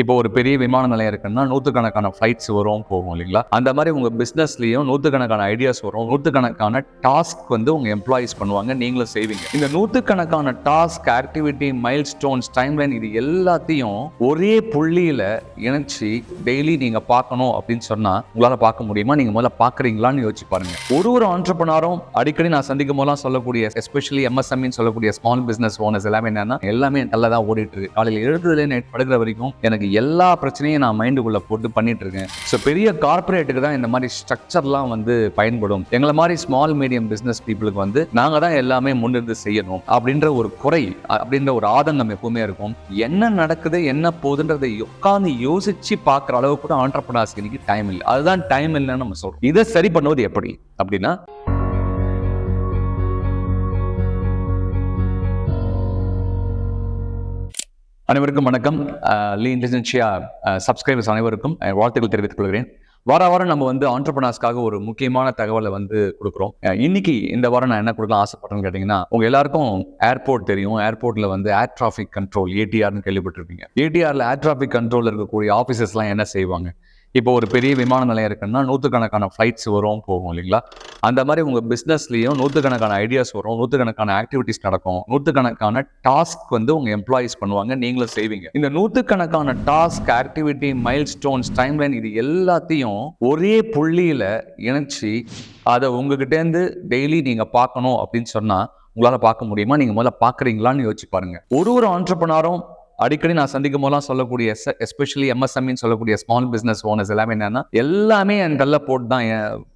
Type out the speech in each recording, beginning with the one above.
இப்போ ஒரு பெரிய விமான நிலையம் இருக்குன்னா நூற்றுக்கணக்கான ஃப்ளைட்ஸ் வரும் போகும் இல்லைங்களா? அந்த மாதிரி உங்கள் பிஸ்னஸ்லேயும் நூற்றுக்கணக்கான ஐடியாஸ் வரும், நூற்றுக்கணக்கான டாஸ்க் வந்து உங்கள் எம்ப்ளாயீஸ் பண்ணுவாங்க, நீங்களும் செய்வீங்க. இந்த நூற்றுக்கணக்கான task, activity, mile stones, timeline இது எல்லாத்தையும் ஒரே புள்ளியில் இணைச்சி டெய்லி நீங்கள் பார்க்கணும் அப்படின்னு சொன்னால் உங்களால் பார்க்க முடியுமா? நீங்கள் முதல்ல பார்க்குறீங்களான்னு யோசிச்சு பாருங்கள். ஒரு ஆண்டர்பிரனரும் அடிக்கடி நான் சந்திக்கும் போதெல்லாம் சொல்லக்கூடிய, எஸ்பெஷலி எம்எஸ்எம்இன்னு சொல்லக்கூடிய ஸ்மால் பிஸ்னஸ் ஓனர்ஸ் எல்லாமே நல்லா தான் ஓடிட்டு இருக்கு. காலையில் எழுதுறதுல நைட் படுக்கிற வரைக்கும் எனக்கு எல்லா பிரச்சனையும் நான் மைண்டுக்குள்ள போட்டு பண்ணிட்டு இருக்கேன். ஸோ பெரிய கார்பரேட்டுக்கு தான் இந்த மாதிரி ஸ்ட்ரக்சர்லாம் வந்து பயன்படும். எங்களை மாதிரி ஸ்மால் மீடியம் பிசினஸ் பீப்புளுக்கு வந்து நாங்கள் தான் எல்லாமே முன்னிருந்து செய்யணும் அப்படின்ற ஒரு குறை, அப்படின்ற ஒரு ஆதங்கம் எப்பவுமே இருக்கும். என்ன நடக்குது, என்ன போகுதுன்றதை உட்காந்து யோசிச்சு பார்க்குற அளவுக்கு கூட ஆண்டர்பிரனர்ஸ்க்கு இன்னைக்கு டைம் இல்லை. அதுதான் டைம் இல்லைன்னு நம்ம சொல்றோம். இதை சரி பண்ணுவது எப்படி அப்படின்னா, அனைவருக்கும் வணக்கம். லீ இன்டெலிஜென்சியா சப்ஸ்கிரைபர்ஸ் அனைவருக்கும் வாழ்த்துக்கள் தெரிவித்துக் கொள்கிறேன். வாரம் நம்ம வந்து ஆண்டர்பிரனர்ஸ்க்காக ஒரு முக்கியமான தகவலை வந்து கொடுக்குறோம். இன்னைக்கு இந்த வாரம் நான் என்ன கொடுக்கலாம் ஆசைப்படுறேன்னு கேட்டிங்கன்னா, உங்கள் எல்லாருக்கும் ஏர்போர்ட் தெரியும். ஏர்போர்ட்டில் வந்து ஏர் டிராஃபிக் கண்ட்ரோல், ஏடிஆர்னு கேள்விப்பட்டிருப்பீங்க. ஏடிஆரில் ஏர் டிராஃபிக் கண்ட்ரோல் இருக்கக்கூடிய ஆஃபீஸர்ஸ்லாம் என்ன செய்வாங்க? இப்போ ஒரு பெரிய விமான நிலையம் இருக்குன்னா நூற்றுக்கணக்கான ஃப்ளைட்ஸ் வரும் போகும் இல்லைங்களா? அந்த மாதிரி உங்கள் பிஸ்னஸ்லேயும் நூற்றுக்கணக்கான ஐடியாஸ் வரும், நூற்றுக்கணக்கான ஆக்டிவிட்டிஸ் நடக்கும், நூற்றுக்கணக்கான டாஸ்க் வந்து உங்கள் எம்ப்ளாயீஸ் பண்ணுவாங்க, நீங்களும் செய்வீங்க. இந்த நூற்றுக்கணக்கான task, activity, mile stones, timeline இது எல்லாத்தையும் ஒரே புள்ளியில் இணைச்சி அதை உங்ககிட்டேருந்து டெய்லி நீங்கள் பார்க்கணும் அப்படின்னு சொன்னால் உங்களால் பார்க்க முடியுமா? நீங்கள் முதல்ல பார்க்குறீங்களான்னு யோசிச்சு பாருங்கள். ஒரு ஆண்டர்பிரனரும் அடிக்கடி நான் சந்திக்கும் போதெல்லாம் சொல்லக்கூடிய, எஸ்பெஷலி எம்எஸ்எம்இன்னு சொல்லக்கூடிய ஸ்மால் பிஸ்னஸ் ஓனர்ஸ் எல்லாமே என் கல்ல போட்டு தான்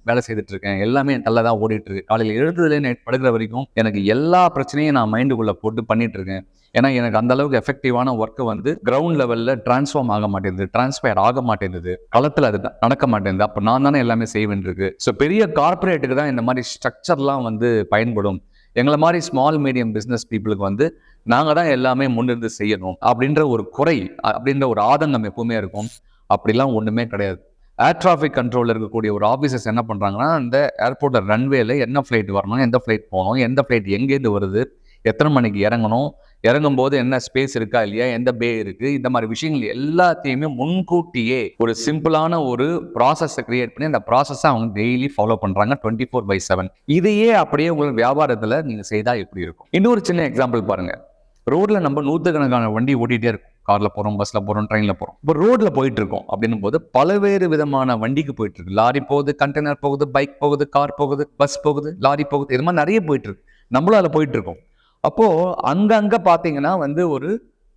வேலை செய்துட்டு இருக்கேன், எல்லாமே என் கல்ல தான் ஓடிட்டு இருக்கு. காலையில் எழுதுறதுல நைட் படுக்கிற வரைக்கும் எனக்கு எல்லா பிரச்சனையும் நான் மைண்டுக்குள்ள போட்டு பண்ணிட்டு இருக்கேன். ஏன்னா எனக்கு அந்த அளவுக்கு எஃபெக்டிவான ஒர்க்கு வந்து கிரவுண்ட் லெவலில் டிரான்ஸ்ஃபார்ம் ஆக மாட்டேங்குது, டிரான்ஸ்ஃபயர் ஆக மாட்டேங்குது, களத்தில் அது நடக்க மாட்டேங்குது. அப்போ நான் தானே எல்லாமே செய்வேன் இருக்கு. ஸோ பெரிய கார்பரேட்டுக்கு தான் இந்த மாதிரி ஸ்ட்ரக்சர்லாம் வந்து பயன்படும். எங்களை மாதிரி ஸ்மால் மீடியம் பிஸ்னஸ் பீப்புளுக்கு வந்து நாங்கள் தான் எல்லாமே முன்னிருந்து செய்யணும் அப்படின்ற ஒரு குறை, அப்படின்ற ஒரு ஆதங்கம் எப்பவுமே இருக்கும். அப்படிலாம் ஒன்றுமே கிடையாது. ஏர் டிராஃபிக் கண்ட்ரோலில் இருக்கக்கூடிய ஒரு ஆஃபீஸர்ஸ் என்ன பண்ணுறாங்கன்னா, அந்த ஏர்போர்ட்டில் ரன்வேல என்ன ஃப்ளைட் வரணும், எந்த ஃப்ளைட் போகணும், எந்த ஃப்ளைட் எங்கேருந்து வருது, எத்தனை மணிக்கு இறங்கணும், இறங்கும் போது என்ன ஸ்பேஸ் இருக்கா இல்லையா, எந்த பே இருக்கு, இந்த மாதிரி விஷயங்கள் எல்லாத்தையுமே முன்கூட்டியே ஒரு சிம்பிளான ஒரு ப்ராசஸை கிரியேட் பண்ணி அந்த ப்ராசஸை அவங்க டெய்லி ஃபாலோ பண்றாங்க 24/7. இதையே அப்படியே உங்களுக்கு வியாபாரத்தில் நீங்க செய்தா எப்படி இருக்கும்? இன்னொரு சின்ன எக்ஸாம்பிள் பாருங்க. ரோட்ல நம்ம நூற்றுக்கணக்கான வண்டி ஓட்டிகிட்டே இருக்கும். கார்ல போறோம், பஸ்ல போறோம், ட்ரெயின்ல போறோம். இப்போ ரோட்ல போயிட்டு இருக்கோம் அப்படின்னும் போது பல்வேறு விதமான வண்டிக்கு போயிட்டு இருக்கு. லாரி போகுது, கண்டெய்னர் போகுது, பைக் போகுது, கார் போகுது, பஸ் போகுது, லாரி போகுது, இது மாதிரி நிறைய போயிட்டு இருக்கு. நம்மளும் அதில் போயிட்டு இருக்கோம். அப்போ அங்கங்க பாத்தீங்கன்னா வந்து ஒரு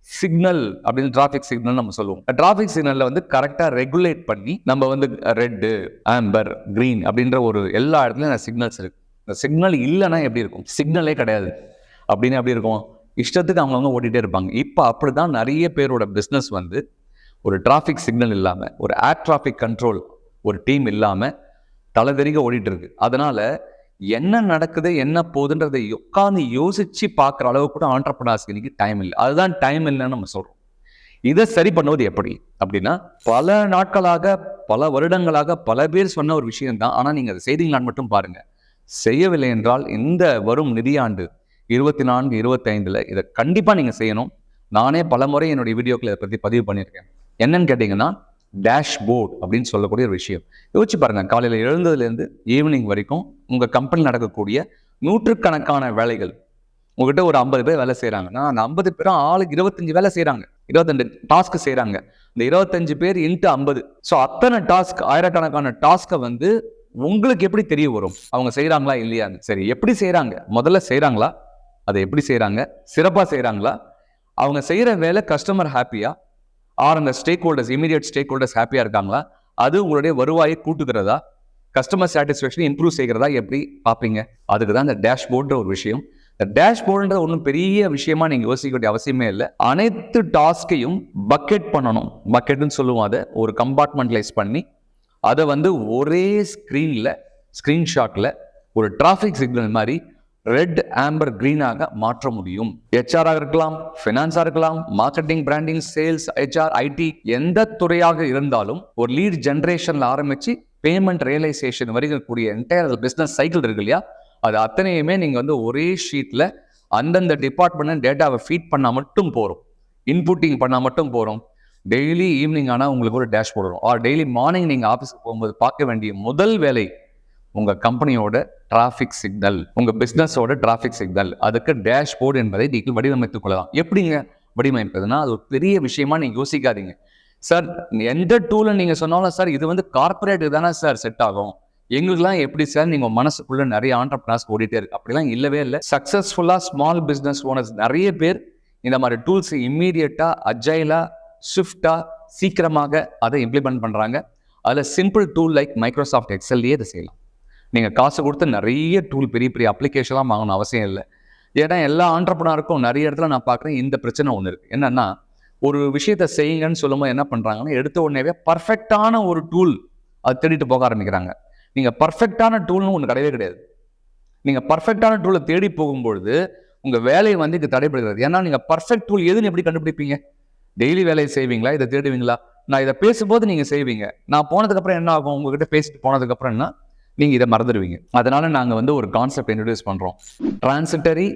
சிக்னல் அப்படின்னு, டிராஃபிக் சிக்னல் நம்ம சொல்லுவோம். டிராஃபிக் சிக்னல்ல வந்து கரெக்டா ரெகுலேட் பண்ணி நம்ம வந்து ரெட்டு, ஆம்பர், கிரீன் அப்படின்ற ஒரு எல்லா இடத்துலயும் சிக்னல்ஸ் இருக்கு. இந்த சிக்னல் இல்லைன்னா எப்படி இருக்கும்? சிக்னலே கிடையாது அப்படின்னு எப்படி இருக்கும்? இஷ்டத்துக்கு அவங்கவுங்க ஓட்டிகிட்டே இருப்பாங்க. இப்போ அப்படிதான் நிறைய பேரோட பிஸ்னஸ் வந்து ஒரு டிராஃபிக் சிக்னல் இல்லாமல், ஒரு ஏர் டிராஃபிக் கண்ட்ரோல் ஒரு டீம் இல்லாமல் தலைதெறிக ஓடிட்டு இருக்கு. அதனால என்ன நடக்குது, என்ன போகுதுன்றதை உட்காந்து யோசிச்சு பார்க்குற அளவுக்கு கூட ஆண்டர்பிரனர்ஸ்க்கு இன்னைக்கு டைம் இல்லை. அதுதான் டைம் இல்லைன்னு நம்ம சொல்றோம். இதை சரி பண்ணுவது எப்படி அப்படின்னா, பல நாட்களாக, பல வருடங்களாக பல பேர் சொன்ன ஒரு விஷயம் தான். ஆனால் நீங்கள் அதை செய்தீங்களான்னு மட்டும் பாருங்க. செய்யவில்லை என்றால் இந்த வரும் நிதியாண்டு 24-25 இதை கண்டிப்பா நீங்க செய்யணும். நானே பல முறை என்னுடைய வீடியோக்களை இதை பத்தி பதிவு பண்ணியிருக்கேன். என்னன்னு கேட்டீங்கன்னா, டேஷ்போர்ட் அப்படின்னு சொல்லக்கூடிய ஒரு விஷயம். யோசிச்சு பாருங்க, காலையில் எழுந்ததுலேருந்து ஈவினிங் வரைக்கும் உங்க கம்பெனி நடக்கக்கூடிய நூற்றுக்கணக்கான வேலைகள். உங்ககிட்ட ஒரு 50 பேர் வேலை செய்யறாங்கன்னா, அந்த 50 பேரும் ஆளுக்கு 25 வேலை செய்யறாங்க, 22 டாஸ்க் செய்யறாங்க. இந்த 25 பேர் இன்ட்டு 50. ஸோ அத்தனை டாஸ்க், ஆயிரக்கணக்கான டாஸ்கை வந்து உங்களுக்கு எப்படி தெரிய வரும் அவங்க செய்யறாங்களா இல்லையான்னு? சரி, எப்படி செய்யறாங்க? முதல்ல செய்யறாங்களா? அதை எப்படி செய்யறாங்க? சிறப்பா செய்யறாங்களா? அவங்க செய்யற வேலை கஸ்டமர் ஹாப்பியா, ஆர் அந்த stack holders, immediate stack holders ஹாப்பியா இருக்காங்களா? அது உங்களுடைய வருவாயை கூட்டுகிறதா, கஸ்டமர் சாட்டிஸ்ஃபேக்ஷன் இம்ப்ரூவ் செய்கிறதா எப்படி பார்ப்பீங்க? அதுக்கு தான் இந்த டேஷ்போர்டுன்ற ஒரு விஷயம். இந்த டேஷ்போர்டுன்ற ஒன்றும் பெரிய விஷயமா நீங்க யோசிக்க வேண்டிய அவசியமே இல்லை. அனைத்து டாஸ்கையும் பக்கெட் பண்ணணும். பக்கெட்னு சொல்லுவோம். அதை ஒரு கம்பார்ட்மெண்ட்லைஸ் பண்ணி அதை வந்து ஒரே ஸ்கிரீன்ல, ஸ்கிரீன்ஷாட்ல ஒரு டிராஃபிக் சிக்னல் மாதிரி ரெட், ஆம்பர், கிரீனாக மாற்ற முடியும். HR இருக்கலாம், ஃபினான்ஸா இருக்கலாம், marketing, branding, sales, HR, IT, எந்த துறையாக இருந்தாலும் ஒரு லீட் ஜென்ரேஷன்ல ஆரம்பிச்சு பேமெண்ட் ரியலைசேஷன் வரைக்கும் கூடிய என்டையர் பிசினஸ் சைக்கிள் இருக்கு இல்லையா, அது அத்தனையுமே நீங்க வந்து ஒரே ஷீட்ல அந்தந்த டிபார்ட்மெண்ட் டேட்டாவை ஃபீட் பண்ணா மட்டும் போறோம், இன்புட்டிங் பண்ணா மட்டும் போறோம். டெய்லி ஈவினிங் ஆனால் உங்களுக்கு ஒரு டேஷ்போர்ட் வரும். ஆர் டெய்லி மார்னிங் நீங்கள் ஆஃபீஸுக்கு போகும்போது பார்க்க வேண்டிய முதல் வேலை உங்கள் கம்பெனியோட டிராஃபிக் சிக்னல், உங்கள் பிஸ்னஸோட டிராஃபிக் சிக்னல். அதுக்கு டேஷ்போர்டு என்பதை நீங்கள் வடிவமைத்துக் கொள்ளலாம். எப்படிங்க வடிவமைப்பதுன்னா அது ஒரு பெரிய விஷயமா நீங்கள் யோசிக்காதீங்க. சார் எந்த டூலை நீங்கள் சொன்னாலும் சார் இது வந்து கார்பரேட் தானே சார் செட் ஆகும், எங்களுக்குலாம் எப்படி சார் நீங்கள் மனசுக்குள்ள நிறைய ஆண்டர்பிரனர்ஸ் ஓடிட்டே இருக்கு. அப்படிலாம் இல்லவே இல்லை. சக்ஸஸ்ஃபுல்லாக ஸ்மால் பிஸ்னஸ் ஓனர்ஸ் நிறைய பேர் இந்த மாதிரி டூல்ஸ் இம்மீடியட்டாக அஜைலாக ஸ்விஃப்டாக சீக்கிரமாக அதை இம்ப்ளிமெண்ட் பண்ணுறாங்க. அதில் சிம்பிள் டூல் லைக் மைக்ரோசாஃப்ட் எக்ஸல்லையே இதை செய்யலாம். நீங்கள் காசு கொடுத்து நிறைய டூல் பெரிய பெரிய அப்ளிகேஷன்லாம் வாங்கணும் அவசியம் இல்லை. ஏன்னா எல்லா ஆண்டர்பிரனருக்கும் நிறைய இடத்துல நான் பார்க்குறேன் இந்த பிரச்சனை ஒன்று இருக்குது. என்னன்னா ஒரு விஷயத்தை செய்யுங்கன்னு சொல்லும்போது என்ன பண்ணுறாங்கன்னா எடுத்த உடனேவே பர்ஃபெக்டான ஒரு டூல் அதை தேடிட்டு போக ஆரம்பிக்கிறாங்க. நீங்கள் பர்ஃபெக்டான டூல்னு ஒன்று கிடையவே கிடையாது. நீங்கள் பர்ஃபெக்டான டூலை தேடி போகும்பொழுது உங்கள் வேலையை வந்து இங்கே தடைபடுகிறது. ஏன்னா நீங்கள் பர்ஃபெக்ட் டூல் எதுன்னு எப்படி கண்டுபிடிப்பீங்க? டெய்லி வேலையை செய்வீங்களா, இதை தேடுவீங்களா? நான் இதை பேசும்போது நீங்கள் செய்வீங்க, நான் போனதுக்கப்புறம் என்ன ஆகும், உங்ககிட்ட பேசிட்டு போனதுக்கப்புறம் என்ன நீங்கள் இதை மறந்துடுவீங்க. அதனால நாங்கள் வந்து ஒரு கான்செப்ட் இன்ட்ரடியூஸ் பண்ணுறோம். டிரான்சிட்டரி,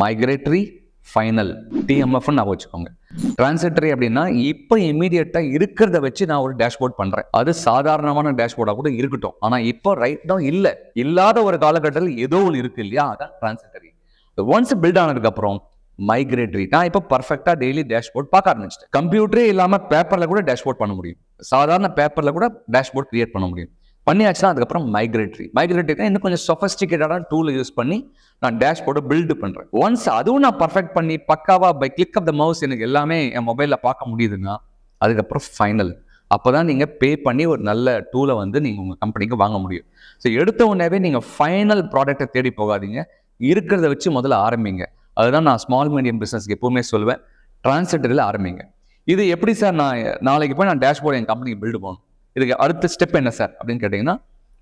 மைக்ரேட்டரி, ஃபைனல், டிஎம்எஃப்னு நான் வச்சுக்கோங்க. டிரான்சிட்டரி அப்படின்னா இப்போ இமீடியட்டாக இருக்கிறத வச்சு நான் ஒரு டேஷ்போர்ட் பண்ணுறேன். அது சாதாரணமான டேஷ்போர்டாக கூட இருக்கட்டும், ஆனால் இப்போ ரைட் நவ் இல்லை, இல்லாத ஒரு காலகட்டத்தில் ஏதோ ஒன்று இருக்கு இல்லையா, அதான் டிரான்சிட்டரி. ஒன்ஸ் பில்ட் ஆனதுக்கப்புறம் மைக்ரேட்டரி. நான் இப்போ பர்ஃபெக்டாக டெய்லி டேஷ்போர்ட் பார்க்க ஆரம்பிச்சிட்டேன். கம்ப்யூட்டரே இல்லாமல் பேப்பரில் கூட டேஷ்போர்ட் பண்ண முடியும். சாதாரண பேப்பரில் கூட டேஷ்போர்ட் கிரியேட் பண்ண முடியும். பண்ணியாச்சுன்னா அதுக்கப்புறம் மைக்ரேட்டரி இன்னும் கொஞ்சம் சொஃபஸ்டிகேட்டடான டூல் யூஸ் பண்ணி நான் டேஷ்போர்டை பில்டு பண்ணுறேன். ஒன்ஸ் அதுவும் நான் பர்ஃபெக்ட் பண்ணி பக்காவாக by click of the mouse எனக்கு எல்லாமே என் மொபைலில் பார்க்க முடியுதுன்னா அதுக்கப்புறம் ஃபைனல். அப்போ தான் நீங்கள் பே பண்ணி ஒரு நல்ல டூலை வந்து நீங்கள் உங்கள் கம்பெனிக்கு வாங்க முடியும். ஸோ எடுத்த உடனே நீங்கள் ஃபைனல் ப்ராடக்டை தேடி போகாதீங்க, இருக்கிறத வச்சு முதல்ல ஆரம்பிங்க. அதுதான் நான் ஸ்மால் மீடியம் பிஸ்னஸ்க்கு எப்பவுமே சொல்லுவேன், டிரான்சிட்டரியில் ஆரம்பிங்க. இது எப்படி சார் நான் நாளைக்கு போய் நான் டேஷ்போர்ட் என் கம்பெனிக்கு பில்டு பண்ணணும், இதுக்கு அடுத்த ஸ்டெப் என்ன சார் அப்படின்னு கேட்டிங்கன்னா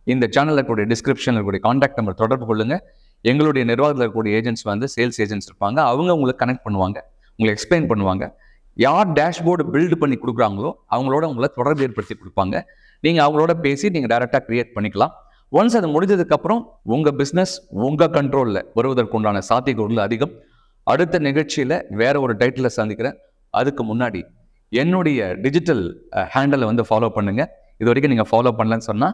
இந்த சேனலில் இருக்கக்கூடிய டிஸ்கிரிப்ஷனில் இருக்கக்கூடிய கான்டாக்ட் நம்பர் தொடர்பு கொள்ளுங்கள். எங்களுடைய நிர்வாகத்தில் இருக்கக்கூடிய ஏஜென்ட்ஸ் வந்து சேல்ஸ் ஏஜென்ட்ஸ் இருப்பாங்க. அவங்க உங்களுக்கு கனெக்ட் பண்ணுவாங்க, உங்களுக்கு எக்ஸ்பிளைன் பண்ணுவாங்க. யார் டேஷ்போர்டு பில்டு பண்ணி கொடுக்குறாங்களோ அவங்களோட உங்களை தொடர்பு ஏற்படுத்தி கொடுப்பாங்க. நீங்கள் அவங்களோட பேசி நீங்கள் டைரெக்டாக கிரியேட் பண்ணிக்கலாம். ஒன்ஸ் அது முடிஞ்சதுக்கப்புறம் உங்கள் பிஸ்னஸ் உங்கள் கண்ட்ரோலில் வருவதற்குண்டான சாத்தியக்கூறுகள் அதிகம். அடுத்த நிகழ்ச்சியில் வேற ஒரு டைட்டில் சந்திக்கிறேன். அதுக்கு முன்னாடி என்னுடைய டிஜிட்டல் ஹேண்டலை வந்து ஃபாலோ பண்ணுங்க. இது வரைக்கும் நீங்கள் ஃபாலோ பண்ணலன்னு சொன்னால்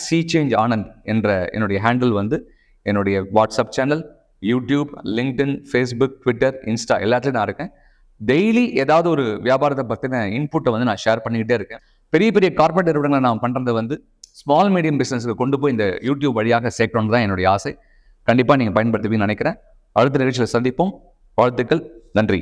@cChangeAnand என்ற என்னுடைய ஹேண்டில் வந்து என்னுடைய WhatsApp channel, YouTube, LinkedIn, Facebook, Twitter, Insta எல்லாத்துலையும் நான் இருக்கேன். டெய்லி ஏதாவது ஒரு வியாபாரத்தை பற்றின இன்புட்டை வந்து நான் ஷேர் பண்ணிக்கிட்டே இருக்கேன். பெரிய பெரிய கார்பரேட் நிறுவனங்களை நான் பண்ணுறது வந்து ஸ்மால் மீடியம் பிஸ்னஸுக்கு கொண்டு போய் இந்த யூடியூப் வழியாக சேர்க்கணும்னு தான் என்னுடைய ஆசை. கண்டிப்பாக நீங்கள் பயன்படுத்துவீங்கன்னு நினைக்கிறேன். அடுத்த நிகழ்ச்சியில் சந்திப்போம். வாழ்த்துக்கள். நன்றி.